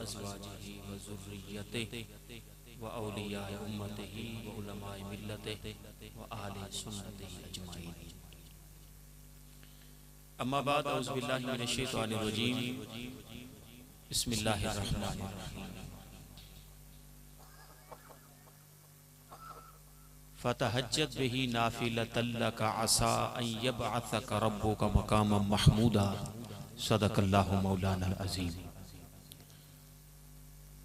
अज़वाजिही व ज़ुर्रिय्यतिही व औलियाए उम्मतिही व उलमाए मिल्लतिही व आहले सुन्नतिही अजमाईन। अम्मा बाद औज़ु बिल्लाहि मिनश शैतानिर रजीम। बिस्मिल्लाहिर रहमानिर रहीम। फ़तहज्जत बिही नाफ़िलतन लका असा अन यबअसका रब्बुका मक़ामम महमूदा। सदक़ल्लाहु मौलाना अज़ीम।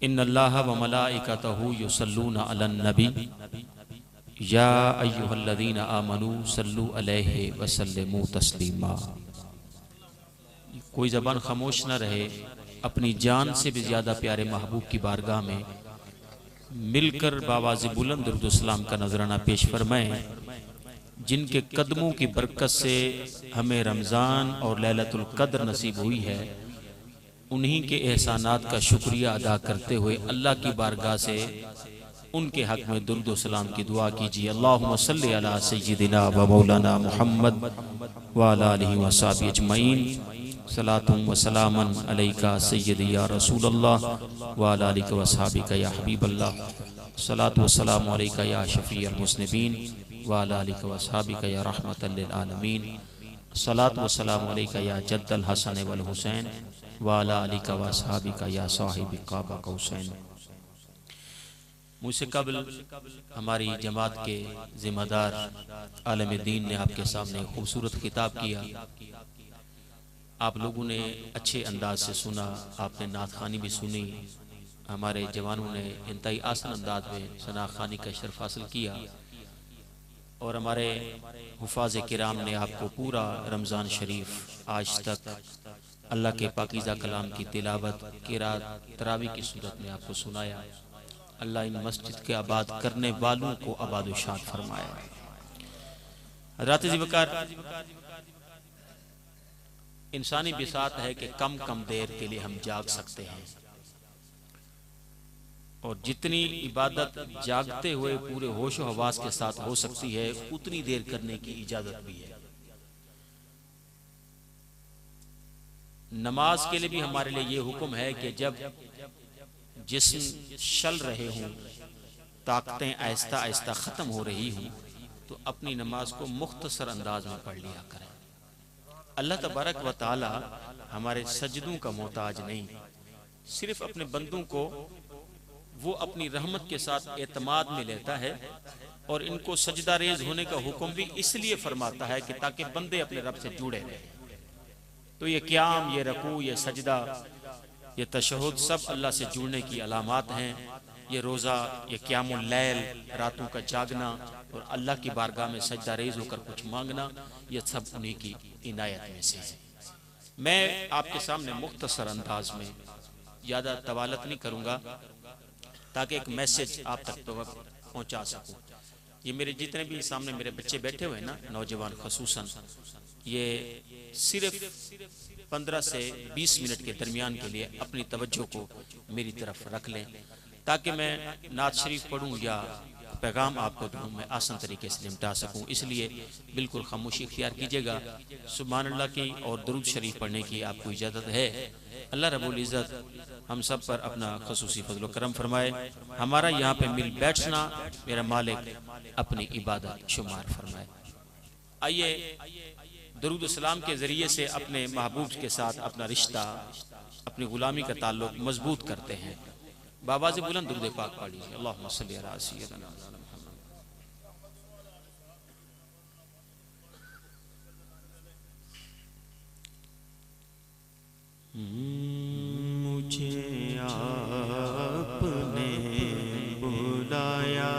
इन्नल्लाहा व मलाइकतहु युसल्लूना अलन नबी या अय्युहल्लज़ीना आमनू सल्लु अलैहि व सल्लिमू तस्लीमा। कोई ज़बान खामोश न रहे, अपनी जान से भी ज़्यादा प्यारे महबूब की बारगाह में मिलकर बावाज़ बुलंद दुरूद व सलाम का नजराना पेश फरमाएं, जिनके कदमों की बरकत से हमें रमज़ान और लैलतुल क़द्र नसीब हुई है। उन्हीं के एहसानात का शुक्रिया अदा करते हुए अल्लाह की बारगाह से उनके हक़ में दुरूद व सलाम की दुआ कीजिए। अल्लाहुम्मा सल्लि अला सय्यिदिना व मौलाना मुहम्मद व अला आलिहि व अस्हाबिहि अजमईन। सलातुम व सलामन अलैका सय्यदी या रसूलल्लाह व अला आलिका व अस्हाबिका या हबीबल्लाह। सलातु व सलामु अलैका या शफ़ीअल मुज़निबीन व अला आलिका व अस्हाबिका या रहमतल लिल आलमीन। सलातु व सलामु अलैका या जद्दल हसन वल हुसैन व अला आलिका व अस्हाबिका या साहिब काबा कौसैन। मुझसे कबल हमारी जमात के जिम्मेदार आलम दीन ने आपके सामने खूबसूरत खिताब किया। आप लोगों ने अच्छे अंदाज से सुना, आपने नात खानी भी सुनी। हमारे जवानों ने इंतहाई आसान अंदाज में सना खानी का शर्फ हासिल किया और हमारे हुफाज किराम ने आपको पूरा रमज़ान शरीफ आज तक अल्लाह के पाकीज़ा कलाम की तिलावत किरात तरावी की सूरत में आपको सुनाया। अल्लाह इन मस्जिद के आबाद करने वालों को आबाद व शाद फरमाया। हज़रात ज़िवकार, इंसानी बिसात है कि कम कम देर के लिए हम जाग सकते हैं और जितनी इबादत जागते हुए पूरे होश व हवास के साथ हो सकती है उतनी देर करने की इजाजत भी है। नमाज के लिए भी हमारे लिए ये हुक्म है कि जब जिस्म चल रहे हों, ताकतें आहिस्ता आहिस्ता ख़त्म हो रही हों, तो अपनी नमाज को मुख्तसर अंदाज में पढ़ लिया करें। अल्लाह तबारक व ताला हमारे सजदों का मोहताज नहीं, सिर्फ अपने बंदों को वो अपनी रहमत के साथ एतमाद में लेता है और इनको सजदा रेज होने का हुक्म भी इसलिए फरमाता है कि ताकि बंदे अपने रब से जुड़े रहें। तो ये क़याम, ये रकू, ये सजदा, ये तशहुद सब अल्लाह से जुड़ने की अलामात हैं। ये रोज़ा, ये क़यामुल लैल, रातों का जागना और अल्लाह की बारगाह में सजदा रेज होकर कुछ मांगना, ये सब उन्हीं की इनायत में से है। मैं आपके सामने मुख्तसर अंदाज में ज़्यादा तवालत नहीं करूँगा ताकि एक मैसेज आप तक तो पहुँचा सकूँ। ये मेरे जितने भी सामने मेरे बच्चे बैठे हुए हैं ना, नौजवान खसूसन, ये सिर्फ 15 से 20 मिनट के दरमियान के लिए अपनी तवज्जो को मेरी तरफ रख लें ताकि मैं नात शरीफ पढ़ूँ या पैगाम आपको दूँ, मैं आसान तरीके से निपटा सकूँ। इसलिए बिल्कुल खामोशी इख्तियार कीजिएगा। सुभान अल्लाह की और दुरूद शरीफ पढ़ने की आपको इजाज़त है। अल्लाह रब्बुल इज़्ज़त हम सब पर अपना खसूसी फजल व करम फरमाए। हमारा यहाँ पे मिल बैठना मेरा मालिक अपनी इबादत शुमार फरमाए। आइए दुरूद सलाम के ज़रिए से अपने महबूब के साथ अपना रिश्ता, अपनी ग़ुलामी का ताल्लुक मजबूत करते हैं। बाबा से बुलंद दुरूद पाक पढ़ लीजिए। अल्लाहुम्मा सल्लि अला सय्यिदिना मुझे आपने बुलाया,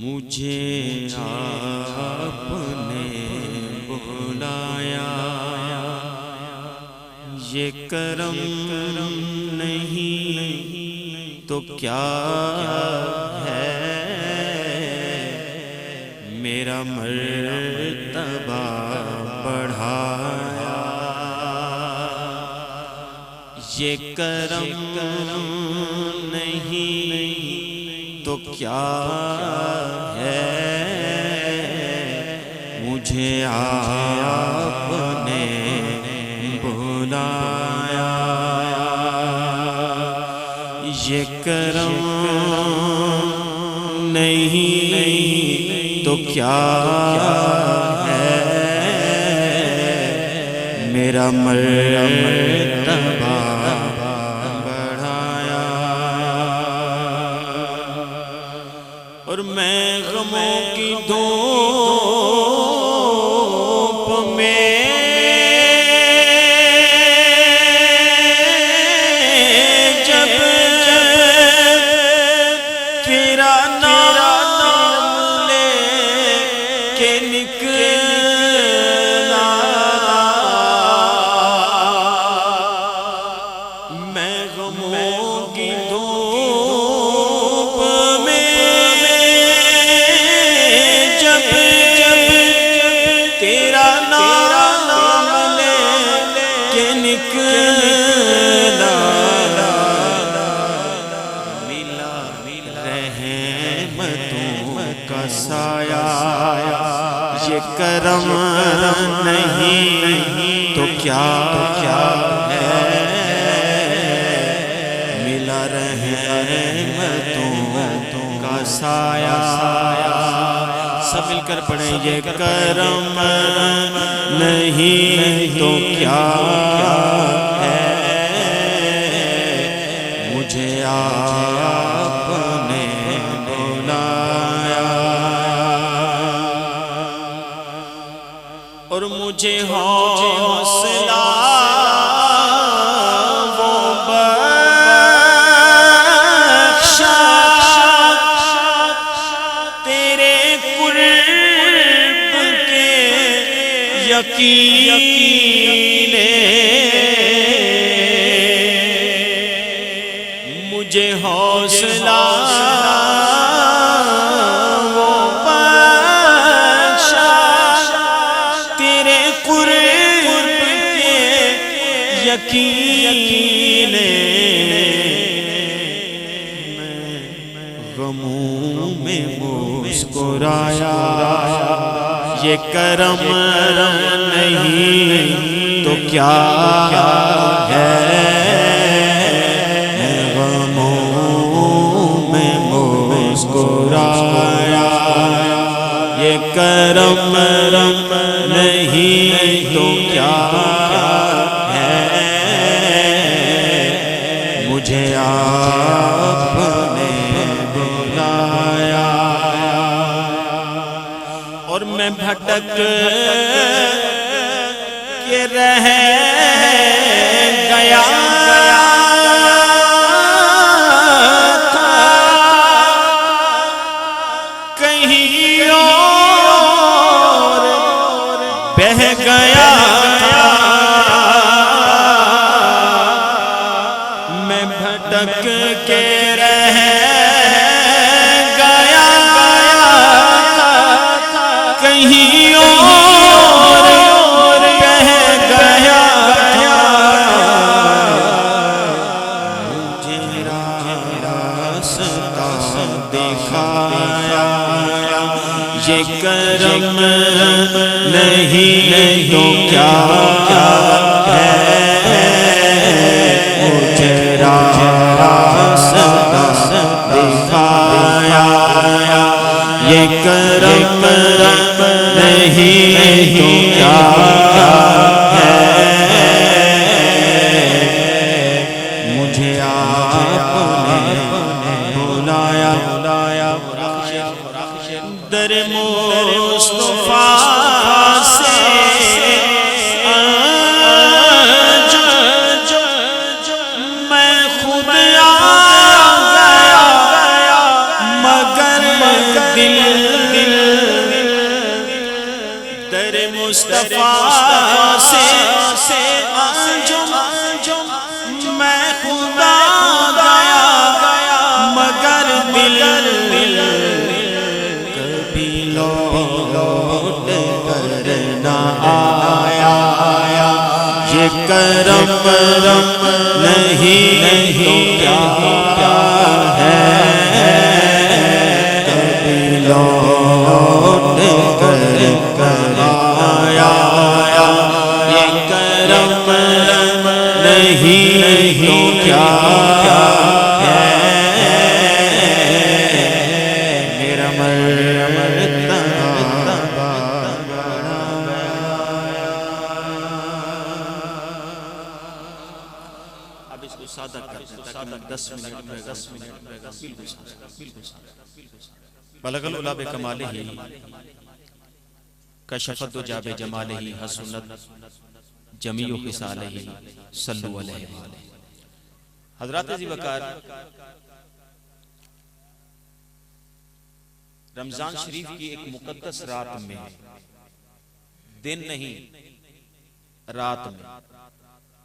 मुझे आपने बुलाया, ये करम नहीं तो क्या है, मेरा मर्तबा बढ़ाया। ये करम नहीं तो क्या है, मुझे आपने बुलाया। बुलाया। ये करम नहीं तो क्या है, मेरा मर्तबा बढ़ाया। और मैं गमों की धूप में जब तेरा नाम ले के निकला, मैं गमों की धूप में जब तेरा नाम ले के निकला, मिला रहमतों का साया। ये करम नहीं तो क्या है, मिला रहमतों का साया। सब मिलकर पढ़ें, ये करम नहीं तो क्या है, मुझे आपने बुलाया। और मुझे हौसला वो बख्शा, तेरे कुर्ब के यकीन ने मुझे हौसला वो बख्शा, तेरे कुर्ब के यकीन ने गमों में मुस्कुराया। ये करम नहीं तो क्या है, गमों में मुस्कुराया। ये करम नहीं तो क्या है, मुझे आपने बुलाया। और मैं भटक के रह गया था, कहीं और बह गया था। मैं भटक के रह गया था, कहीं और बह गया था। मुझे रास्ता दिखाया। ये करम नहीं तो क्या है, मुझे रास्ता दिखाया। ये करम नहीं तो क्या है, मुझे आपने बुलाया। दर मुस्तफा से मैं खुद आ गया, मगर दिल दर मुस्तफा से मैं खुद आ गया, मगर दिल कभी लौट कर न आया। ये करम नहीं तो क्या है, कभी लौट कर आया। ये करम नहीं तो क्या है मेरा मरता। अब इसको सादा करते हैं ताकि 10 मिनट में बिल्कुल बलगल उला बे कमाले ही कशफत जाबे जमाले ही हसनत जमीओ खिसाले ही सल्लु अलैहि। हजरत जी वकार रमजान शरीफ की एक मुकद्दस रात में, दिन नहीं रात में,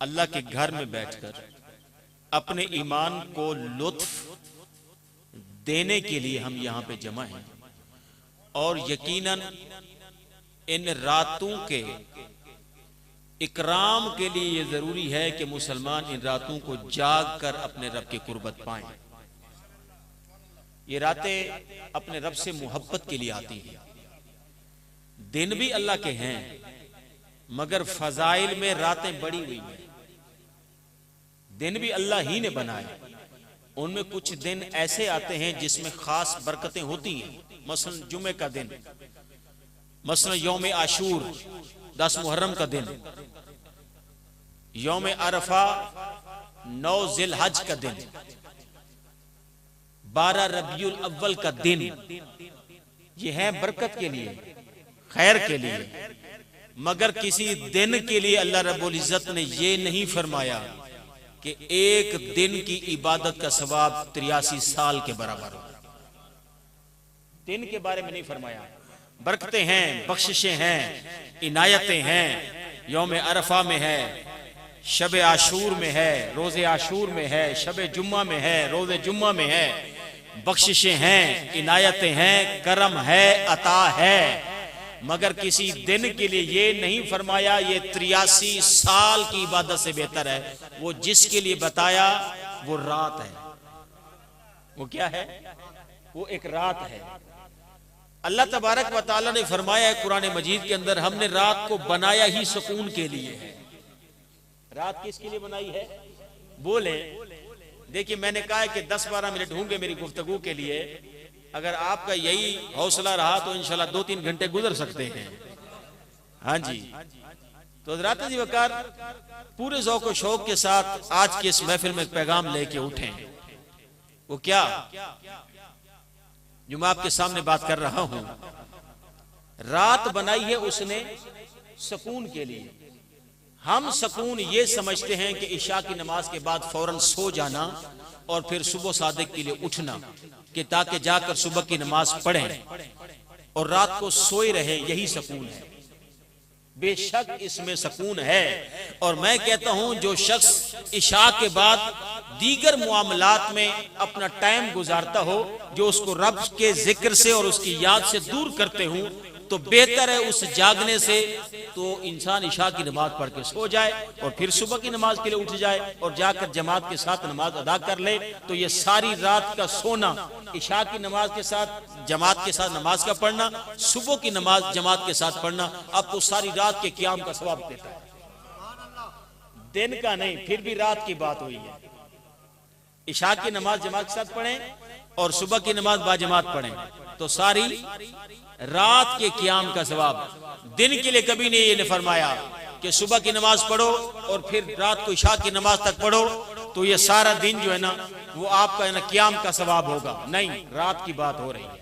अल्लाह के घर में बैठकर अपने ईमान को लुत्फ देने के लिए हम यहां पे जमा हैं। और यकीनन इन रातों के इकराम के लिए ये जरूरी है कि मुसलमान इन रातों को जाग कर अपने रब की कुर्बत पाएं। ये रातें अपने रब से मोहब्बत के लिए आती हैं। दिन भी अल्लाह के हैं मगर फजाइल में रातें बड़ी हुई हैं। दिन भी अल्लाह ही ने बनाए, उनमें कुछ दिन ऐसे आते हैं जिसमें खास बरकतें होती हैं। मसलन जुमे का दिन, मसलन यौम आशूर 10 मुहर्रम का दिन, यौम अरफा 9 जिलहज का दिन, 12 रबीउल अव्वल का दिन, ये है बरकत के लिए, खैर के लिए। मगर किसी दिन के लिए अल्लाह रब्बुल इज्जत ने ये नहीं फरमाया कि एक दिन की इबादत का सवाब 83 साल के बराबर हो। दिन के बारे में नहीं फरमाया। बरकतें हैं, बख्शिशें हैं, इनायतें हैं। यौम अरफा में है, शब आशूर में है, रोजे आशूर में है, शब जुम्मा में है, रोजे जुम्मा में है। बख्शिशें हैं, इनायतें हैं, करम है, अता है। मगर किसी दिन के लिए ये नहीं फरमाया ये 83 साल की इबादत से बेहतर है। वो जिसके लिए बताया वो रात है। वो क्या है? वो एक रात है। अल्लाह तबारक व तआला ने फरमाया है कुरान मजीद के अंदर, हमने रात को बनाया ही सुकून के लिए है। रात किसके लिए बनाई है? बोले देखिए, मैंने कहा है कि 10-12 मिनट होंगे मेरी गुफ्तगू के लिए। अगर आपका यही हौसला रहा तो इंशाल्लाह 2-3 घंटे गुजर सकते हैं। हाँ जी, तो हज़रात जी वकार पूरे ज़ौक़ व शौक़ के साथ आज की इस महफिल में पैगाम लेके उठे। वो क्या जो मैं आपके सामने बात कर रहा हूं, रात बनाई है उसने सुकून के लिए। हम सुकून ये समझते हैं कि इशा की नमाज के बाद फौरन सो जाना और फिर सुबह सादिक के लिए उठना कि ताकि जाकर सुबह की नमाज पढ़ें और रात को सोए रहे, यही सुकून है। बेशक इसमें सुकून है। और मैं कहता हूं जो शख्स इशा के बाद दीगर मुआमलात में अपना टाइम गुजारता हो जो उसको रब के जिक्र से और उसकी याद से दूर करते हो, तो बेहतर है उस जागने से तो इंसान इशा की नमाज पढ़ के सो जाए और फिर सुबह की नमाज के लिए उठ जाए और जाकर जमात के साथ नमाज अदा कर ले। तो ये सारी रात का सोना, इशा की नमाज के साथ जमात के साथ नमाज का पढ़ना, सुबह की नमाज जमात के साथ पढ़ना, अब तो सारी रात के क़याम का सवाब देता है। दिन का नहीं, फिर भी रात की बात हुई है। इशा की नमाज जमात के साथ पढ़ें और सुबह की नमाज बाजमात पढ़ें तो सारी रात के क़याम का सवाब। दिन के लिए कभी नहीं ये फरमाया कि सुबह की नमाज पढ़ो और फिर रात को इशा की नमाज तक पढ़ो तो ये सारा दिन जो है ना वो आपका है ना क़याम का सवाब होगा। नहीं, रात की बात हो रही है।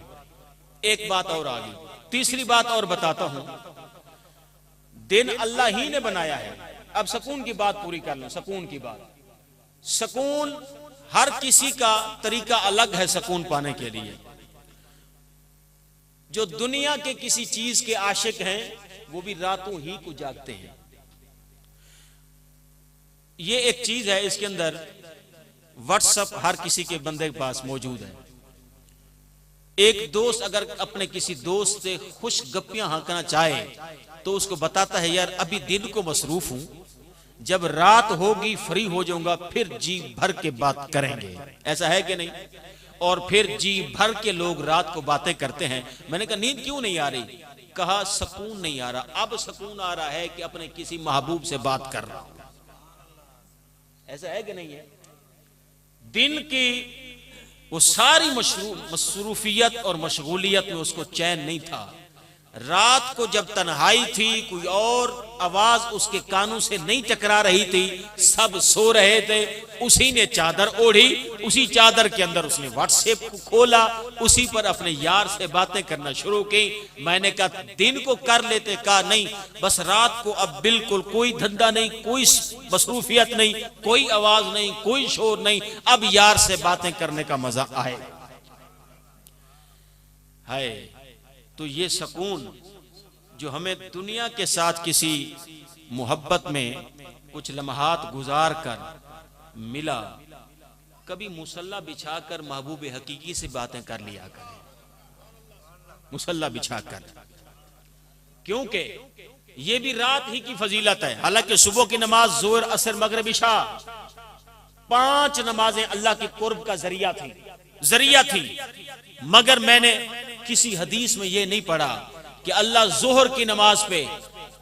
एक बात और आ गई, तीसरी बात और बताता हूं। दिन अल्लाह ही ने बनाया है। अब सुकून की बात पूरी कर लो। सुकून की बात, सुकून हर किसी का तरीका अलग है सुकून पाने के लिए। जो दुनिया के किसी चीज के आशिक हैं वो भी रातों ही को जागते हैं। ये एक चीज है, इसके अंदर व्हाट्सएप हर किसी के बंदे के पास मौजूद है। एक दोस्त अगर अपने किसी दोस्त से खुश गप्पियां हाँकना चाहे तो उसको बताता है यार अभी दिन को मसरूफ हूं, जब रात होगी फ्री हो जाऊंगा फिर जी भर के बात करेंगे। ऐसा है कि नहीं? और फिर जी भर के लोग रात को बातें करते हैं। मैंने कहा नींद क्यों नहीं आ रही? कहा सुकून नहीं आ रहा। अब सुकून आ रहा है कि अपने किसी महबूब से बात कर रहा हूं। ऐसा है कि नहीं है? दिन की वो सारी मसरूफियत और मशगूलियत में उसको चैन नहीं था। रात को जब तन्हाई थी, कोई और आवाज उसके कानों से नहीं टकरा रही थी, सब सो रहे थे, उसी ने चादर ओढ़ी, उसी चादर के अंदर उसने व्हाट्सएप को खोला, उसी पर अपने यार से बातें करना शुरू की। मैंने कहा दिन को कर लेते, कहा नहीं, बस रात को अब बिल्कुल कोई धंधा नहीं, कोई मसरूफियत नहीं, कोई आवाज नहीं, कोई शोर नहीं, अब यार से बातें करने का मजा आए। हाय, तो ये सुकून जो हमें दुनिया के साथ किसी मोहब्बत में कुछ लम्हात गुजार कर मिला, कभी मुसल्ला बिछाकर महबूब हकीकी से बातें कर लिया करें, मुसल्ला बिछाकर, क्योंकि ये भी रात ही की फजीलत है। हालांकि सुबह की नमाज, जोहर, असर, मगरिब, इशा, 5 नमाजें अल्लाह की कुर्ब का जरिया थी, मगर मैंने किसी हदीस में यह नहीं पढ़ा कि अल्लाह जोहर की नमाज पे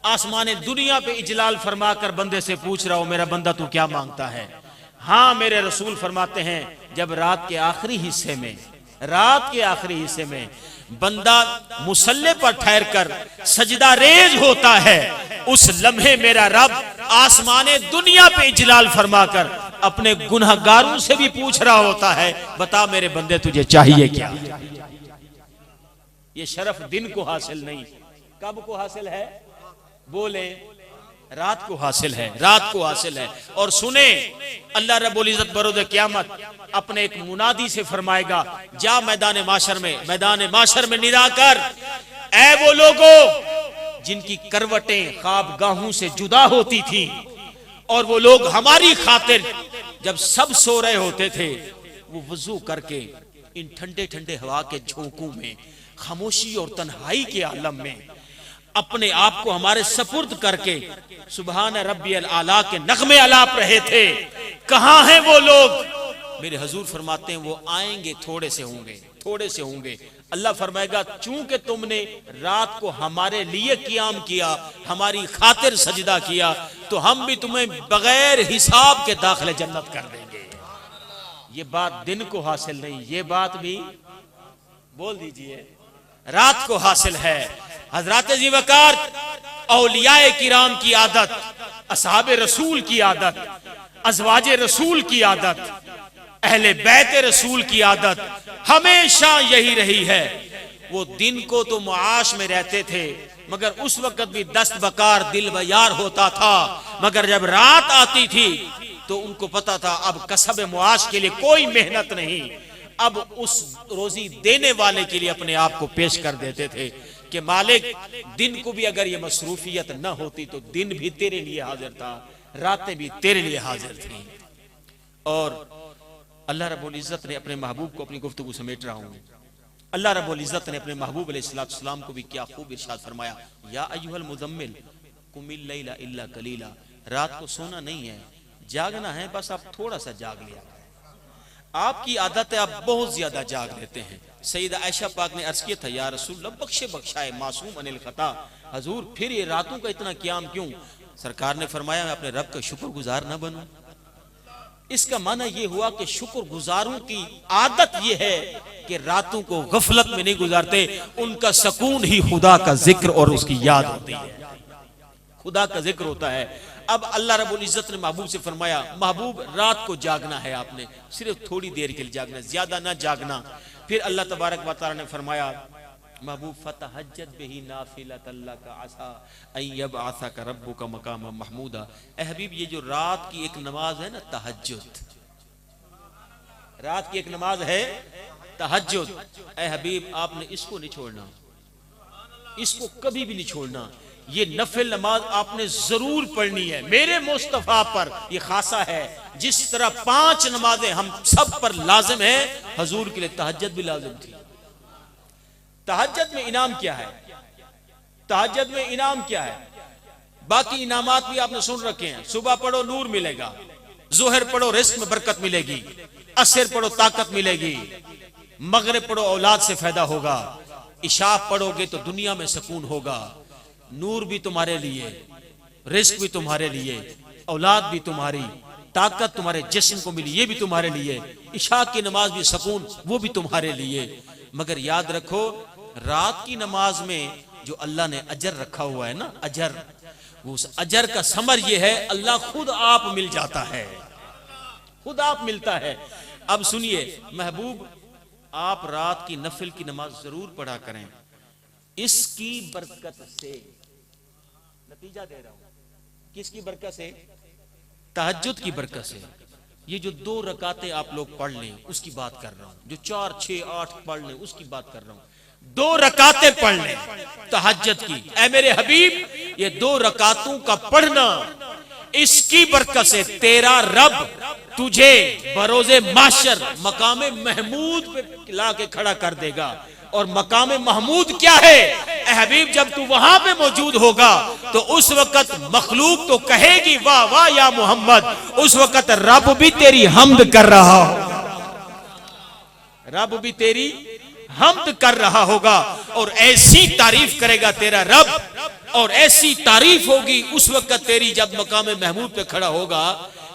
आसमान दुनिया पे इजलाल फरमाकर बंदे से पूछ रहा हो, मेरा बंदा तू क्या मांगता है? हाँ, मेरे रसूल फरमाते हैं जब रात के आखिरी हिस्से में बंदा मुसल्ले पर ठहर कर सजदा रेज होता है, उस लम्हे मेरा रब आसमान दुनिया पे इजलाल फरमाकर अपने गुनहगारों से भी पूछ रहा होता है, बता मेरे बंदे तुझे चाहिए क्या? ये शरफ दिन को हासिल नहीं, कब को हासिल है? बोले, रात को हासिल है, रात को हासिल है। और सुने, अल्लाह रब्बुल इज्जत बरोज़ क़यामत अपने एक मुनादी से फरमाएगा, जा मैदान माशर में निदा कर, ऐ वो लोगों जिनकी करवटें ख्वाबगाहों से जुदा होती थी, और वो लोग हमारी खातिर जब सब सो रहे होते थे, वो वजू करके इन ठंडे ठंडे हवा के झोंकों में, खामोशी और तन्हाई के आलम में अपने आप को हमारे सपुर्द करके सुभान रब्बियल आला के नगमे अलाप रहे थे। कहां हैं वो लोग? मेरे हुजूर फरमाते हैं वो आएंगे, थोड़े से होंगे। अल्लाह फरमाएगा चूंकि तुमने रात को हमारे लिए क़ियाम किया, हमारी खातिर सजदा किया, तो हम भी तुम्हें बगैर हिसाब के दाखिले जन्नत कर देंगे। ये बात दिन को हासिल नहीं, ये बात भी बोल दीजिए रात को हासिल है। हजरत जी वकार, औलियाए किराम की आदत, असहाबे रसूल की आदत, अज़वाजे रसूल की आदत, अहले बैत रसूल की आदत हमेशा यही रही है। वो दिन को तो मुआश में रहते थे, मगर उस वक्त भी दस्त बकार दिल बयार होता था, मगर जब रात आती थी तो उनको पता था अब कसब मुआश के लिए कोई मेहनत नहीं, अब उस रोजी देने वाले के लिए अपने आप को पेश कर देते थे कि मालिक, दिन को भी अगर ये मसरूफियत न होती तो दिन भी तेरे लिए हाजिर था, रातें भी तेरे लिए हाजिर थी। और अल्लाह रब्बुल इज्जत ने अपने महबूब को, अपनी गुफ्तगू समेट रहा हूं, अल्लाह रब्बुल इज्जत ने अपने महबूब अलैहिस्सलाम को भी क्या खूब इरशाद फरमाया, या अय्युहल मुज़म्मिल कुमिल लैला इल्ला कलीला, रात को सोना नहीं है, जागना है, बस आप थोड़ा सा जाग लिया। आपकी आदत है आप बहुत ज्यादा जाग लेते हैं। सईदा आयशा पाक ने अर्ज किया था, या रसूलल्लाह बख्शाए मासूम अनिल खता, हजूर फिर ये रातों का इतना क़याम क्यों? सरकार ने फरमाया मैं अपने रब का शुक्रगुजार न बनूं। इसका माना ये हुआ कि शुक्रगुजारों की आदत ये है कि रातों को गफलत में नहीं गुजारते, उनका सुकून ही खुदा का जिक्र और उसकी याद होती है, खुदा का जिक्र होता है। अब अल्लाह रब्बुल इज्जत ने महबूब से फरमाया, महबूब रात को जागना है, आपने सिर्फ थोड़ी देर के लिए जागना, ज्यादा ना जागना। फिर अल्लाह तबारक व तआला ने फरमाया, महबूब फतहज्जद बिही नाफिलतन लका असा अय्यबअसका रब्बुका मकाम महमूदा। ए हबीब, ये जो रात की एक नमाज है ना, तहज्जुद, रात की एक नमाज है तहज्जुद, ए हबीब आपने इसको नहीं छोड़ना, इसको कभी भी नहीं छोड़ना। ये नफिल नमाज आपने जरूर पढ़नी है, मेरे मुस्तफा पर ये खासा है। जिस तरह 5 नमाजें हम सब पर लाजिम है, हजूर के लिए तहज्जुद भी लाजिम थी। तहज्जुद में इनाम क्या है? तहज्जुद में इनाम क्या है? बाकी इनामात भी आपने सुन रखे हैं, सुबह पढ़ो नूर मिलेगा, जोहर पढ़ो रिस्क में बरकत मिलेगी, असर पढ़ो ताकत मिलेगी, मगरिब पढ़ो औलाद से फायदा होगा, इशा पढ़ोगे तो दुनिया में सुकून होगा, नूर भी तुम्हारे लिए, रिस्क भी तुम्हारे लिए, औलाद भी तुम्हारी, ताकत तुम्हारे जिस्म को मिली, ये भी तुम्हारे लिए, इशा की नमाज भी सुकून, वो भी तुम्हारे लिए। मगर याद रखो रात की नमाज में जो अल्लाह ने अजर रखा हुआ है ना, अजर, उस अजर का समर ये है अल्लाह खुद आप मिल जाता है, खुद आप मिलता है। अब सुनिए महबूब, आप रात की नफिल की नमाज जरूर पढ़ा करें, इसकी बरकत से, नतीजा दे रहा हूं, किसकी बरकत से? तहज्जुद की बरकत से। ये जो 2 रकातें आप लोग पढ़ लें उसकी बात कर रहा हूं, जो 4, 6, 8 पढ़ लें उसकी बात कर रहा हूं। 2 रकातें पढ़ लें तहज्जुद की, ऐ मेरे हबीब ये 2 रकातों का पढ़ना, इसकी बरकत से तेरा रब तुझे बरोज़े माशर मकामे महमूद पे ला के खड़ा कर देगा। और मकामे महमूद क्या है ऐ हबीब? जब तू वहां पे मौजूद होगा तो उस वक्त मखलूक तो कहेगी वाह वाह या मोहम्मद, उस वक्त रब भी तेरी हमद कर रहा होगा, रब भी तेरी हमद कर रहा होगा। और ऐसी तारीफ करेगा तेरा रब, और ऐसी तारीफ होगी उस वक्त तेरी जब मकामे महमूद पे खड़ा होगा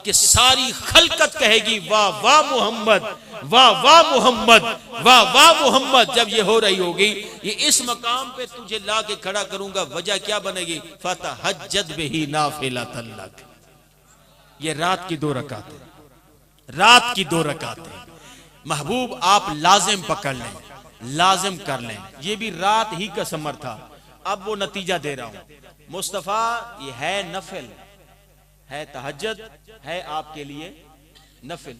कि सारी खलकत कहेगी वाह वाह मोहम्मद, वाह वाह मोहम्मद, वाह वाह मोहम्मद। जब ये हो रही होगी, ये इस मकाम पे तुझे ला के खड़ा करूंगा, वजह क्या बनेगी? फतहज्जद बिही नाफिलतन लक। ये रात की 2 रकातें, रात की 2 रकातें महबूब आप लाजिम पकड़ लें, लाजिम कर लें। ये भी रात ही का समर था। अब वो नतीजा दे रहा हूं, मुस्तफा ये है नफिल, है तहज्जुद, है आपके लिए नफिल,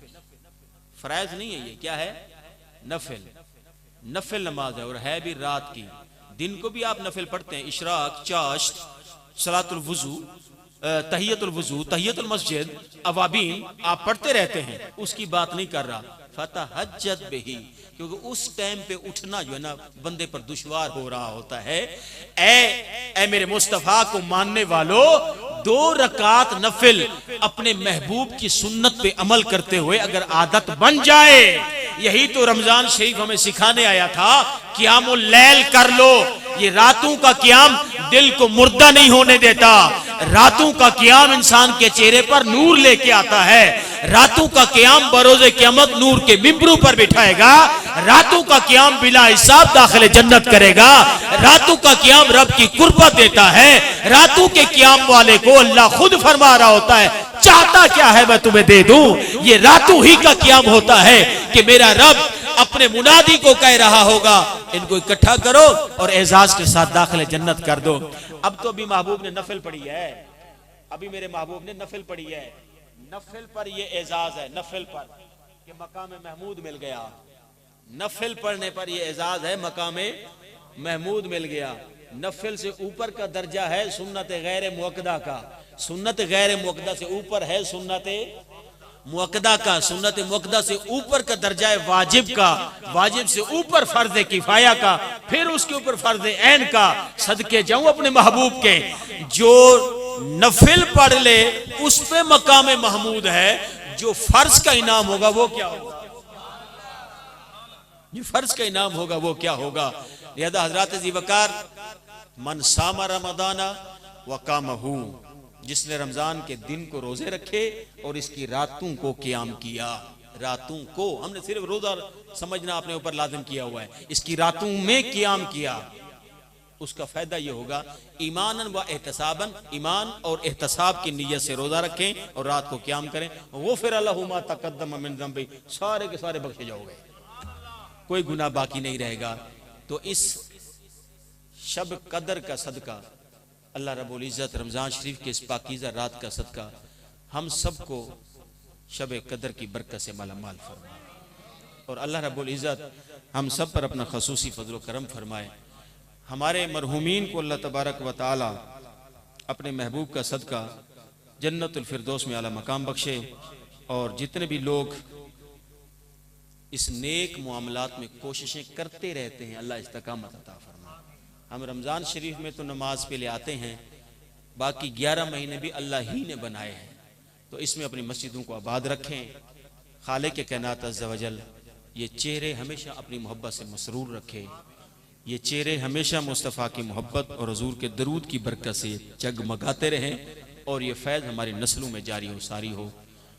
फराइज नहीं है। ये क्या है? नफिल, नफिल नमाज है और है भी रात की। दिन को भी आप नफिल पढ़ते हैं, इशराक, चाश्त, सलातुल वुजू, तहियतुल वुजू, तहियतुल मस्जिद, अवाबीन आप पढ़ते रहते हैं, उसकी बात नहीं कर रहा। फतहज्जद बिही, क्योंकि उस टाइम पे उठना जो है ना बंदे पर दुश्वार हो रहा होता है। ऐ मेरे मुस्तफा को मानने वालों, 2 रकात नफिल अपने महबूब की सुन्नत पे अमल करते हुए अगर आदत बन जाए, यही तो रमजान शरीफ हमें सिखाने आया था, क़ियामुल लैल कर लो। ये रातों का क़ियाम दिल को मुर्दा नहीं होने देता, रातों का क़ियाम इंसान के चेहरे पर नूर लेके आता है, रातों का क़ियाम बरोज़े क़यामत नूर के मिंबरों पर बिठाएगा, रातों का क़ियाम बिला हिसाब दाखिले जन्नत करेगा, रातों का क़ियाम रब की कुर्बत देता है। रातों के क़ियाम वाले को अल्लाह खुद फरमा रहा होता है, चाहता क्या है मैं तुम्हें दे दूं। ये रातों ही का क़ियाम होता है कि मेरा रब अपने मुनादी को कह रहा होगा, इनको इकट्ठा करो और एजाज के साथ दाखिले जन्नत कर दो। अब तो अभी महबूब ने नफिल पढ़ी है, अभी मेरे महबूब ने नफिल पढ़ी है, नफिल पर ये एजाज है, नफिल पर कि मकाम महमूद मिल गया, नफिल पढ़ने पर ये एजाज है, मकाम महमूद मिल गया। नफिल से ऊपर का दर्जा है सुन्नत गैर मुअक्कदा का, सुन्नत गैर मुअक्कदा से ऊपर है सुन्नत मुअक्कदा का, सुन्नत मुअक्कदा से ऊपर का दर्जा है वाजिब का, वाजिब से ऊपर फर्ज किफाया का, फिर उसके ऊपर फर्ज ऐन का। सदके जाऊं अपने महबूब के, जो नफिल पढ़ ले उस पे मकाम महमूद है, जो फर्ज का इनाम होगा वो क्या होगा? जो फर्ज का इनाम होगा वो क्या होगा? लिहाजा हजरात ज़ीवकार, मन सामा रमदाना व कामहू, जिसने रमजान के दिन को रोजे रखे और इसकी रातों को क़याम किया, रातों को हमने सिर्फ रोजा समझना अपने ऊपर लाजिम किया हुआ है, इसकी रातों में क़याम किया, उसका फायदा ये होगा ईमानन व एहतसाबन, ईमान और एहतसाब की नीयत से रोजा रखें और रात को क़याम करें, वो फिर अल्लाहु मा तक़द्दम मिन ज़ंबी, सारे के सारे बख्शे जाओगे, कोई गुनाह बाकी नहीं रहेगा। तो इस शब कदर का सदका, अल्लाह रब्बुल इज़्ज़त रमज़ान शरीफ के इस पाकीज़ा रात का सदका हम सबको शब कदर की बरकत से मालामाल फरमाए, और अल्लाह रब्बुल इज़्ज़त हम सब पर अपना खसूसी फजल करम फरमाए। हमारे मरहूमीन को अल्लाह तबारक व तआला अपने महबूब का सदका जन्नतुल फिरदौस में आला मकाम बख्शे, और जितने भी लोग इस नेक मामलात में कोशिशें करते रहते हैं, अल्लाह इस्तकामत अता फरमाए। हम रमज़ान शरीफ में तो नमाज पे ले आते हैं, बाकी 11 महीने भी अल्लाह ही ने बनाए हैं, तो इसमें अपनी मस्जिदों को आबाद रखें। खालिक के कायनात अज़्ज़ व जल ये चेहरे हमेशा अपनी मोहब्बत से मसरूर रखे, ये चेहरे हमेशा मुस्तफ़ा की मोहब्बत और हुज़ूर के दरूद की बरकत से जगमगाते रहें, और ये फैज़ हमारी नस्लों में जारी हो सारी हो।